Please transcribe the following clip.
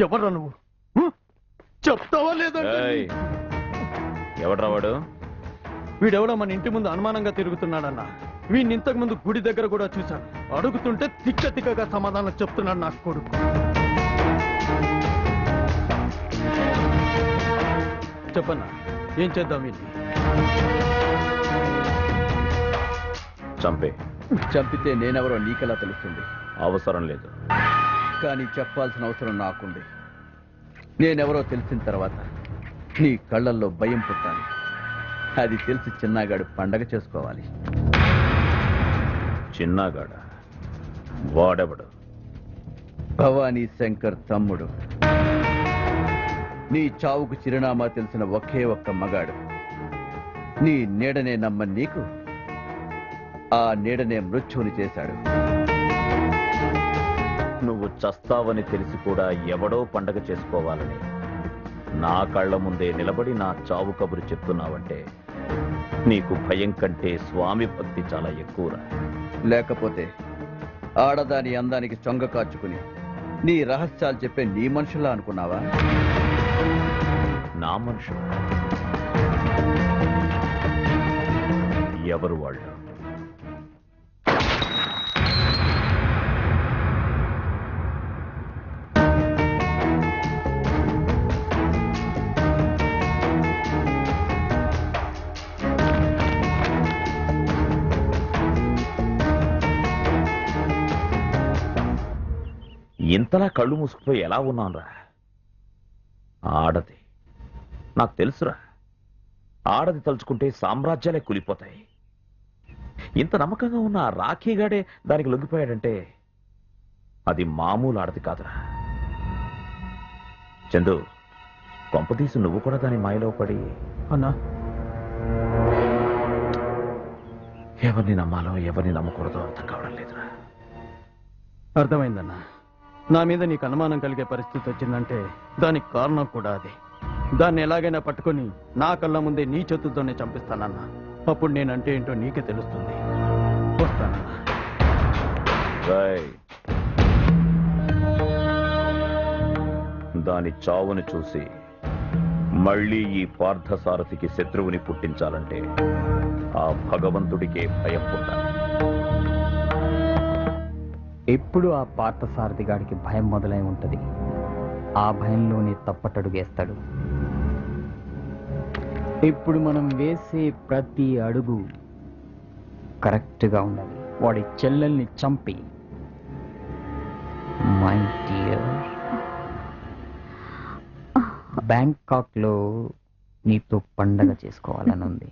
ఎవడ్రా నువ్వు? చెప్తావా లేదంటే ఎవడ్రా వాడు? వీడెవడో మన ఇంటి ముందు అనుమానంగా తిరుగుతున్నాడన్నా. వీడిని ఇంతకు ముందు గుడి దగ్గర కూడా చూశాను. అడుగుతుంటే తిక్కగా సమాధానం చెప్తున్నాడు నా కొడుకు. చెప్పన్నా, ఏం చేద్దాం వీడిని? చంపితే నేనెవరో నీకెలా తెలుస్తుంది? అవసరం లేదు. కానీ చెప్పాల్సిన అవసరం నాకుంది. నేనెవరో తెలిసిన తర్వాత నీ కళ్ళల్లో భయం పుట్టాలి. అది తెలిసి చిన్నగాడు పండగ చేసుకోవాలి. చిన్నగాడ? వాడెవడు? భవానీ శంకర్ తమ్ముడు. నీ చావుకు చిరునామా తెలిసిన ఒకే ఒక్క మగాడు. నీ నీడనే నమ్మ నీకు ఆ నీడనే మృత్యువుని చేశాడు. నువ్వు చస్తావని తెలిసి కూడా ఎవడో పండగ చేసుకోవాలని నా కళ్ళ ముందే నిలబడి నా చావు కబురు చెప్తున్నావంటే నీకు భయం కంటే స్వామి భక్తి చాలా ఎక్కువరా. లేకపోతే ఆడదాని అందానికి చొంగ కాచుకుని నీ రహస్యాలు చెప్పే నీ మనుషులా అనుకున్నావా? నా మనుషులు? ఎవరు వాళ్ళు? ఇంతలా కళ్ళు మూసుకుపోయి ఎలా ఉన్నానురా? ఆడది నాకు తెలుసురా. ఆడది తలుచుకుంటే సామ్రాజ్యాలే కూలిపోతాయి. ఇంత నమ్మకంగా ఉన్న ఆ రాఖీగాడే దానికి లొంగిపోయాడంటే అది మామూలు ఆడది కాదురా. చందు, కొంపతీసి నువ్వు కూడా దాని మాయలో పడి అన్నా, ఎవరిని నమ్మాలో ఎవరిని నమ్మకూడదో అర్థం కావడం లేదురా. అర్థమైందన్నా. నా మీద నీకు అనుమానం కలిగే పరిస్థితి వచ్చిందంటే దానికి కారణం కూడా అదే. దాన్ని ఎలాగైనా పట్టుకొని నా కళ్ళ ముందే నీ చేతులతోనే చంపిస్తానన్నా. అప్పుడు నేనంటే ఏంటో నీకే తెలుస్తుంది. వస్తానన్నా. దాని చావుని చూసి మళ్ళీ ఈ పార్థసారథికి శత్రువుని పుట్టించాలంటే ఆ భగవంతుడికే భయం పుట్టాలి. ఎప్పుడు ఆ పార్థసారథి గాడికి భయం మొదలై ఉంటది. ఆ భయంలోనే తప్పటడుగేస్తాడు. ఇప్పుడు మనం వేసే ప్రతి అడుగు కరెక్ట్గా ఉండాలి. వాడి చెల్లెల్ని చంపి మై డియర్ బ్యాంకాక్లో నీతో పండగ చేసుకోవాలని ఉంది.